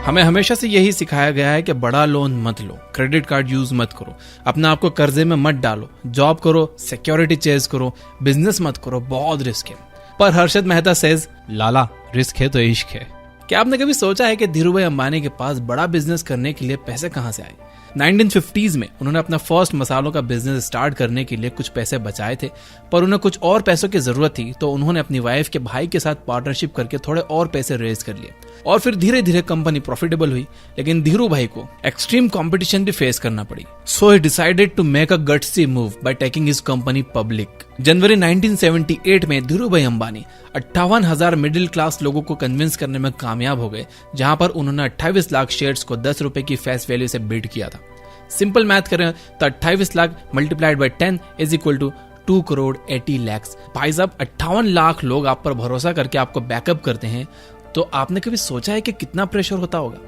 हमें हमेशा से यही सिखाया गया है कि बड़ा लोन मत लो, क्रेडिट कार्ड यूज मत करो, अपने आप को कर्जे में मत डालो, जॉब करो, सिक्योरिटी चेज करो, बिजनेस मत करो, बहुत रिस्क है। पर हर्षद मेहता सेज, लाला रिस्क है तो इश्क है। क्या आपने कभी सोचा है कि धीरूभाई अंबानी के पास बड़ा बिजनेस करने के लिए पैसे कहां से आए? 1950s में उन्होंने अपना फर्स्ट मसालों का बिजनेस स्टार्ट करने के लिए कुछ पैसे बचाए थे, पर उन्हें कुछ और पैसों की जरूरत थी, तो उन्होंने अपनी वाइफ के भाई के साथ पार्टनरशिप करके थोड़े और पैसे रेज कर लिए और फिर धीरे धीरे कंपनी प्रॉफिटेबल हुई। लेकिन धीरूभाई को एक्सट्रीम कंपटीशन भी फेस करना पड़ी, so he decided to make a gutsy move by taking his company public. जनवरी 1978 में धीरूभाई अंबानी 58,000 मिडिल क्लास लोगों को कन्विंस करने में कामयाब हो गए, जहां पर उन्होंने 28 लाख शेयर्स को 10 रुपए की फेस वैल्यू से बिड किया था। सिंपल मैथ करें तो 28 lakh multiplied by 10 is equal to 2 crore 80 lakh. भाई साहब, 58 लाख लोग आप पर भरोसा करके आपको बैकअप करते हैं, तो आपने कभी सोचा है कि कितना प्रेशर होता होगा?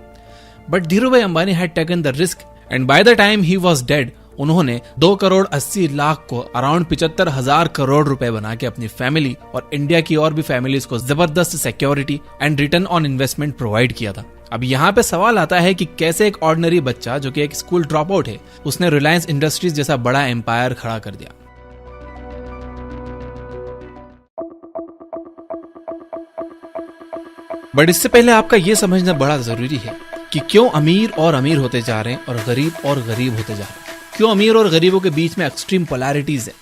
But Dhirubhai Ambani had taken the risk and by the time he was dead, उन्होंने 2 करोड़ 80 लाख को अराउंड 75,000 करोड़ रुपए बना के अपनी फैमिली और इंडिया की और भी फैमिलीज को जबरदस्त security and return on investment provide किया था। अब यहाँ पे सवाल आता है कि कैसे एक ऑर्डिनरी बच्चा जो कि एक स्कूल ड्रॉप आउट है, उसने रिलायंस इंडस्ट्रीज जैसा बड़ा एम्पायर खड़ा कर दिया। बट इससे पहले आपका यह समझना बड़ा जरूरी है कि क्यों अमीर और अमीर होते जा रहे हैं और गरीब होते जा रहे हैं। क्यों अमीर और गरीबों के बीच में एक्सट्रीम पोलैरिटीज है?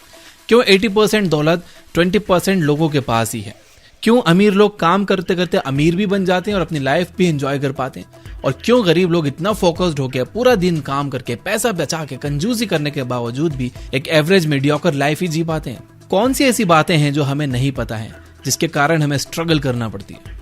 क्यों 80% दौलत 20% लोगों के पास ही है? क्यों अमीर लोग काम करते करते अमीर भी बन जाते हैं और अपनी लाइफ भी एंजॉय कर पाते हैं, और क्यों गरीब लोग इतना फोकस्ड होकर पूरा दिन काम करके पैसा बचा के कंजूसी करने के बावजूद भी एक एवरेज मीडियोकर लाइफ ही जी पाते हैं? कौन सी ऐसी बातें हैं जो हमें नहीं पता है, जिसके कारण हमें स्ट्रगल करना पड़ती है?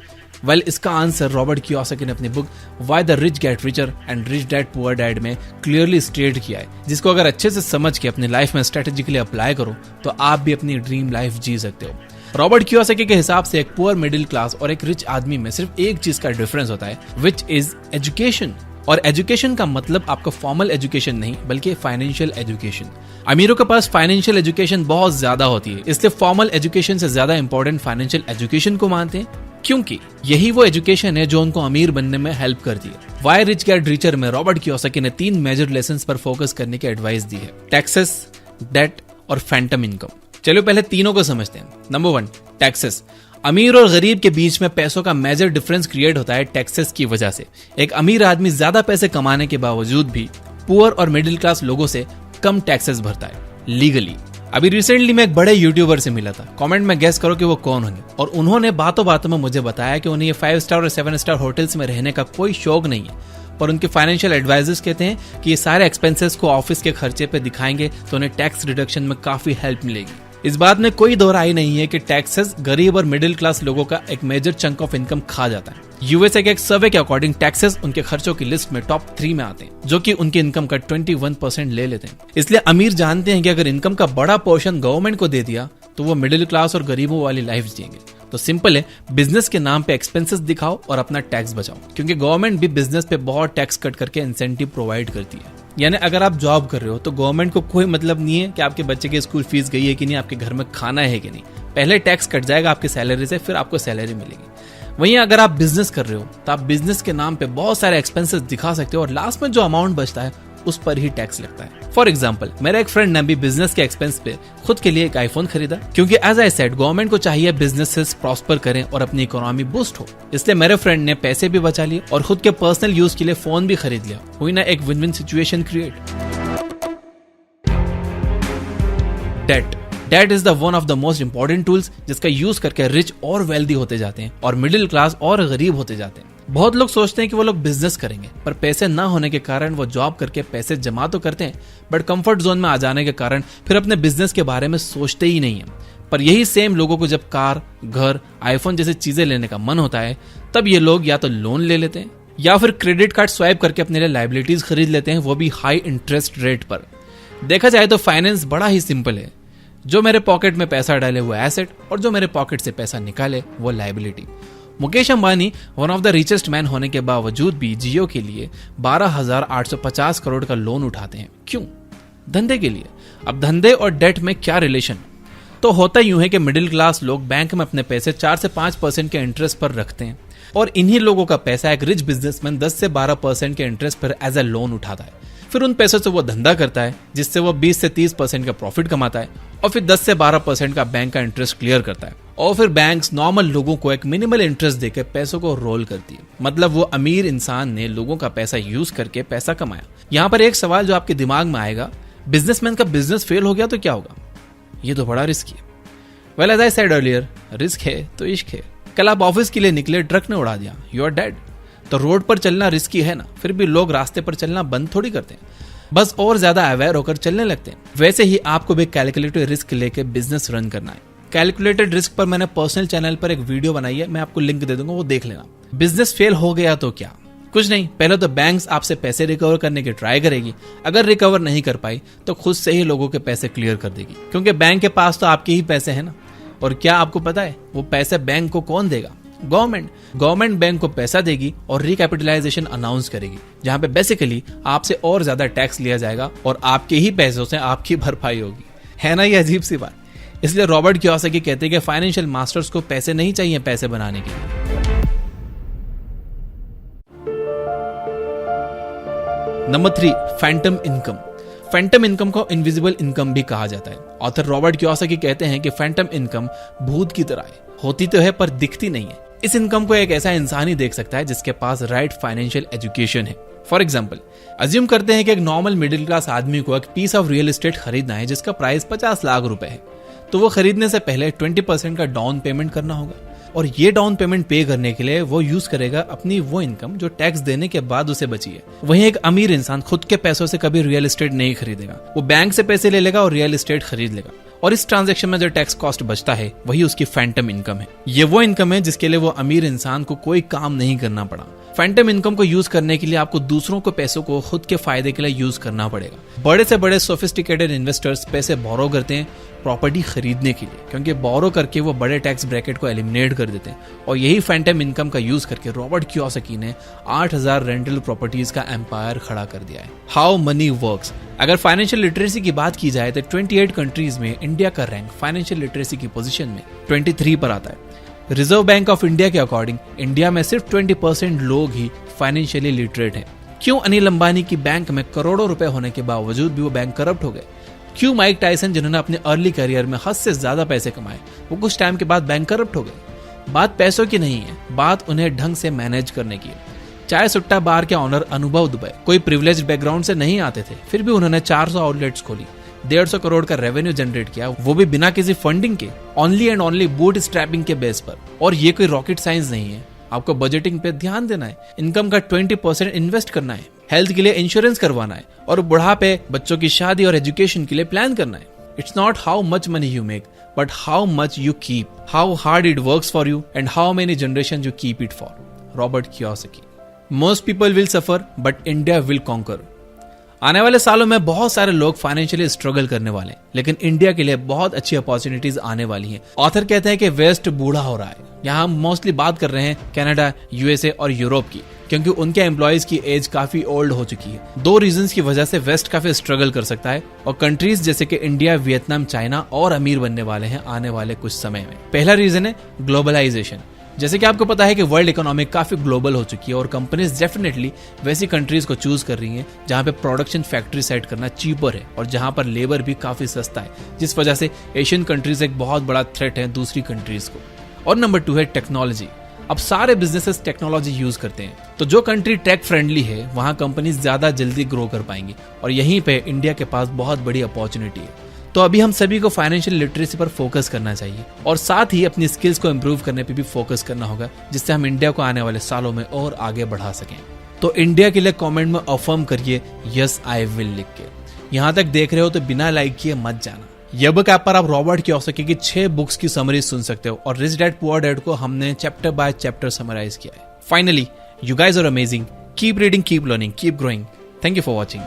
वेल, इसका आंसर रॉबर्ट कियोसाकी ने अपनी book why the rich get richer and rich dad poor dad में क्लियरली स्टेट किया है, जिसको अगर अच्छे से समझ के अपनी लाइफ में स्ट्रेटेजिकली अप्लाई करो तो आप भी अपनी ड्रीम लाइफ जी सकते हो। रॉबर्ट कियोसाकी के हिसाब से एक पुअर मिडिल क्लास और एक रिच आदमी में सिर्फ एक चीज का डिफरेंस होता है, विच इज एजुकेशन। और एजुकेशन का मतलब आपका फॉर्मल एजुकेशन नहीं, बल्कि फाइनेंशियल एजुकेशन। अमीरों के पास फाइनेंशियल एजुकेशन बहुत ज्यादा होती है, इसलिए फॉर्मल एजुकेशन से ज्यादा इंपॉर्टेंट फाइनेंशियल एजुकेशन को मानते हैं, क्योंकि यही वो एजुकेशन है जो उनको अमीर बनने में हेल्प करती है। व्हाई रिच गेट रिचर में रॉबर्ट कियोसाकी ने 3 मेजर लेसन्स पर फोकस करने की एडवाइस दी है: टैक्सेस, डेट और फैंटम इनकम। चलो पहले तीनों को समझते हैं। Number 1, taxes. अमीर और गरीब के बीच में पैसों का मेजर डिफरेंस क्रिएट होता है टैक्सेस की वजह से। एक अमीर आदमी ज्यादा पैसे कमाने के बावजूद भी पुअर और मिडिल क्लास लोगों से कम टैक्सेस भरता है लीगली। अभी रिसेंटली मैं एक बड़े यूट्यूबर से मिला था, कमेंट में गेस करो कि वो कौन होंगे, और उन्होंने बातों बातों में मुझे बताया कि उन्हें ये 5 स्टार और 7 स्टार होटल्स में रहने का कोई शौक नहीं है, पर उनके फाइनेंशियल एडवाइजर्स कहते हैं कि ये सारे एक्सपेंसेस को ऑफिस के खर्चे पे दिखाएंगे तो उन्हें टैक्स रिडक्शन में काफी हेल्प मिलेगी। इस बात में कोई दो राय नहीं है कि टैक्सेस गरीब और मिडिल क्लास लोगों का एक मेजर चंक ऑफ इनकम खा जाता है। यूएसए के एक सर्वे के अकॉर्डिंग टैक्सेस उनके खर्चों की लिस्ट में टॉप 3 में आते हैं, जो कि उनकी इनकम का 21% ले लेते हैं। इसलिए अमीर जानते हैं कि अगर इनकम का बड़ा पोर्शन गवर्नमेंट को दे दिया तो वो मिडिल क्लास और गरीबों वाली लाइफ जिएंगे। तो सिंपल है, बिजनेस के नाम पे एक्सपेंसेस दिखाओ और अपना टैक्स बचाओ, क्योंकि गवर्नमेंट भी बिजनेस पे बहुत टैक्स कट करके इंसेंटिव प्रोवाइड करती है। यानी अगर आप जॉब कर रहे हो तो गवर्नमेंट को कोई मतलब नहीं है कि आपके बच्चे की स्कूल फीस गई है कि नहीं, आपके घर में खाना है कि नहीं। पहले टैक्स कट जाएगा आपकी सैलरी से, फिर आपको सैलरी मिलेगी। वहीं अगर आप बिजनेस कर रहे हो तो आप बिजनेस के नाम पे बहुत सारे एक्सपेंसेस दिखा सकते हो और लास्ट में जो अमाउंट बचता है उस पर ही टैक्स लगता है। फॉर एग्जाम्पल, मेरा एक फ्रेंड ने भी बिजनेस के एक्सपेंस पे खुद के लिए एक आईफोन खरीदा, क्योंकि एज आई सेड गवर्नमेंट को चाहिए बिजनेसेस प्रॉस्पर करें और अपनी इकोनॉमी बूस्ट हो। इसलिए मेरे फ्रेंड ने पैसे भी बचा लिए और खुद के पर्सनल यूज के लिए फोन भी खरीद लिया। हुई ना एक win win situation create. Debt is the one of the most important tools जिसका यूज करके रिच और वेल्दी होते जाते हैं और मिडिल क्लास और गरीब होते जाते हैं। बहुत लोग सोचते हैं कि वो लोग बिजनेस करेंगे, पर पैसे ना होने के कारण वो जॉब करके पैसे जमा तो करते हैं, बट कंफर्ट जोन में आ जाने के कारण फिर अपने बिजनेस के बारे में सोचते ही नहीं है। पर यही सेम लोगों को जब कार, घर, आईफोन जैसी चीजें लेने का मन होता है, तब ये लोग या तो लोन ले लेते हैं या फिर क्रेडिट कार्ड स्वाइप करके अपने लिए लायबिलिटीज खरीद लेते हैं, वो भी हाई इंटरेस्ट रेट पर। देखा जाए तो फाइनेंस बड़ा ही सिंपल है, जो मेरे पॉकेट में पैसा डाले वो एसेट और जो मेरे पॉकेट से पैसा निकाले वो liability. Mukesh Ambani one of the richest man होने के बावजूद भी जियो के लिए 12,850 करोड़ का लोन उठाते हैं। क्यों? धंधे के लिए। अब धंधे और डेट में क्या रिलेशन? तो होता यूं है कि मिडिल क्लास लोग बैंक में अपने पैसे 4 से 5% के इंटरेस्ट पर रखते हैं, और इन्हीं लोगों का पैसा एक रिच बिजनेसमैन 10 से 12% के इंटरेस्ट पर एज अ लोन उठाता है। फिर उन पैसों से वो धंधा करता है जिससे वो 20 से 30% का प्रॉफिट कमाता है और फिर 10 से 12% का बैंक का इंटरेस्ट क्लियर करता है। और फिर बैंक्स नॉर्मल लोगों को एक मिनिमल इंटरेस्ट देकर पैसों को रोल करती है। मतलब वो अमीर इंसान ने लोगों का पैसा यूज करके पैसा कमाया। यहाँ पर एक सवाल जो आपके दिमाग में आएगा, बिजनेसमैन का बिजनेस फेल हो गया तो क्या होगा? ये तो बड़ा रिस्क है। Well as I said earlier, risk है तो इश्क है। कल आप ऑफिस के लिए निकले, ट्रक ने उड़ा दिया, यू आर डेड। तो रोड पर चलना रिस्की है ना, फिर भी लोग रास्ते पर चलना बंद थोड़ी करते हैं, बस और ज्यादा अवेयर होकर चलने लगते हैं। वैसे ही आपको भी कैलकुलेटेड रिस्क लेके बिजनेस रन करना है। कैलकुलेटेड रिस्क पर मैंने पर्सनल चैनल पर एक वीडियो बनाई है, मैं आपको लिंक दे दूंगा, वो देख लेना। बिजनेस फेल हो गया तो क्या? कुछ नहीं, पहले तो बैंक्स आपसे पैसे रिकवर करने की ट्राई करेगी। अगर रिकवर नहीं कर पाई तो खुद से ही लोगों के पैसे क्लियर कर देगी, क्योंकि बैंक के पास तो आपके ही पैसे हैं ना। और क्या आपको पता है वो पैसे बैंक को कौन देगा? गवर्नमेंट बैंक को पैसा देगी और रिकैपिटलाइजेशन अनाउंस करेगी, जहां पे बेसिकली आपसे और ज्यादा टैक्स लिया जाएगा और आपके ही पैसों से आपकी भरपाई होगी। है ना ये अजीब सी बात। इसलिए रॉबर्ट कियोसाकी कहते हैं कि फाइनेंशियल मास्टर्स को पैसे नहीं चाहिए पैसे बनाने के लिए। Number 3, Phantom income. Phantom income को इनविजिबल इनकम भी कहा जाता है। ऑथर रॉबर्ट कियोसाकी कहते हैं कि फैंटम इनकम भूत की तरह है, होती तो है पर दिखती नहीं है। इस इनकम को एक ऐसा इंसान ही देख सकता है जिसके पास राइट फाइनेंशियल एजुकेशन है। फॉर एग्जाम्पल, अज्यूम करते हैं कि एक नॉर्मल मिडिल क्लास आदमी को एक पीस ऑफ रियल एस्टेट खरीदना है जिसका प्राइस 50 लाख रुपए है। तो वो खरीदने से पहले 20% का डाउन पेमेंट करना होगा, और ये डाउन पेमेंट पे करने के लिए वो यूज करेगा अपनी वो इनकम जो टैक्स देने के बाद उसे बची है। वहीं एक अमीर इंसान खुद के पैसों से कभी रियल एस्टेट नहीं खरीदेगा, वो बैंक से पैसे ले लेगा और रियल एस्टेट खरीद लेगा, और इस ट्रांजैक्शन में जो टैक्स कॉस्ट बचता है वही उसकी फैंटम इनकम है। ये वो इनकम है जिसके लिए वो अमीर इंसान को कोई काम नहीं करना पड़ा। फैंटम इनकम को यूज करने के लिए आपको दूसरों के पैसों को खुद के फायदे के लिए यूज करना पड़ेगा। बड़े से बड़े सोफिस्टिकेटेड इन्वेस्टर्स पैसे बोरो करते हैं प्रॉपर्टी खरीदने के लिए, क्योंकि बोरो करके वो बड़े टैक्स ब्रैकेट को एलिमिनेट कर देते हैं। और यही फैंटम इनकम का यूज करके रॉबर्ट कियोसाकी ने 8000 रेंटल प्रॉपर्टीज का एम्पायर खड़ा कर दिया है। How many works. अगर फाइनेंशियल लिटरेसी की बात की जाए तो 28 कंट्रीज में इंडिया का रैंक फाइनेंशियल लिटरेसी की पोजीशन में 23 पर आता है। रिजर्व बैंक ऑफ इंडिया के अकॉर्डिंग इंडिया में सिर्फ 20% लोग ही फाइनेंशियली लिटरेट हैं। क्यों अनिल अंबानी की बैंक में करोड़ों रुपए होने के बावजूद भी वो बैंक करप्ट हो गए? क्यों माइक टायसन जिन्होंने अपने अर्ली करियर में हद से ज्यादा पैसे कमाए वो कुछ टाइम के बाद बैंक करप्ट हो गए? बात पैसों की नहीं है, बात उन्हें ढंग से मैनेज करने की है। चाय सुट्टा बार के ऑनर अनुभव दुबे कोई प्रिविलेज्ड बैकग्राउंड से नहीं आते थे, फिर भी उन्होंने 400 आउटलेट्स खोली, 150 करोड़ का रेवेन्यू जनरेट किया, वो भी बिना किसी फंडिंग के, only and only boot strapping के बेस पर। और ये कोई रॉकेट साइंस नहीं है। आपको बजटिंग पे ध्यान देना है, इनकम का 20% इन्वेस्ट करना है, हेल्थ के लिए इंश्योरेंस करवाना है, और बुढ़ापे, बच्चों की शादी और एजुकेशन के लिए प्लान करना है। It's not how much money you make but how much you keep, how hard it works for you and how many generation you keep it for. Robert Kiyosaki. Most people will suffer but India will conquer. आने वाले सालों में बहुत सारे लोग financially struggle करने वाले हैं, लेकिन इंडिया के लिए बहुत अच्छी अपॉर्चुनिटीज आने वाली हैं। ऑथर कहते हैं कि वेस्ट बूढ़ा हो रहा है। यहाँ हम मोस्टली बात कर रहे हैं कनाडा, यूएसए और यूरोप की, क्योंकि उनके एम्प्लॉयज की एज काफी ओल्ड हो चुकी है। 2 रीजंस की वजह से वेस्ट काफी स्ट्रगल कर सकता है, और कंट्रीज जैसे कि इंडिया, वियतनाम, चाइना और अमीर बनने वाले हैं आने वाले कुछ समय में। पहला रीजन है ग्लोबलाइजेशन। जैसे कि आपको पता है कि वर्ल्ड इकोनॉमी काफी ग्लोबल हो चुकी है और कंपनीज डेफिनेटली वैसी कंट्रीज को चूज कर रही हैं जहां पे प्रोडक्शन फैक्ट्री सेट करना चीपर है और जहां पर लेबर भी काफी सस्ता है, जिस वजह से एशियन कंट्रीज एक बहुत बड़ा थ्रेट है दूसरी कंट्रीज को। और नंबर 2 है टेक्नोलॉजी। अब सारे बिजनेसेस टेक्नोलॉजी यूज करते हैं, तो जो कंट्री टेक फ्रेंडली है वहां कंपनीज ज्यादा जल्दी ग्रो कर पाएंगी, और यहीं पे इंडिया के पास बहुत बड़ी अपॉर्चुनिटी है। तो अभी हम सभी को फाइनेंशियल लिटरेसी पर फोकस करना चाहिए, और साथ ही अपनी स्किल्स को इम्प्रूव करने पे भी फोकस करना होगा, जिससे हम इंडिया को आने वाले सालों में और आगे बढ़ा सकें। तो इंडिया के लिए कमेंट में अफर्म करिए यस आई विल लिख के। यहाँ तक देख रहे हो तो बिना लाइक किए मत जाना। ये बुक ऐप पर आप रॉबर्ट कियोसाकी की 6 बुक्स की समरी सुन सकते हो, और रिच डैड पुअर डैड को हमने चैप्टर बाय चैप्टर समराइज किया है। Finally, you guys are amazing. Keep reading, keep learning, keep growing. Thank you for watching.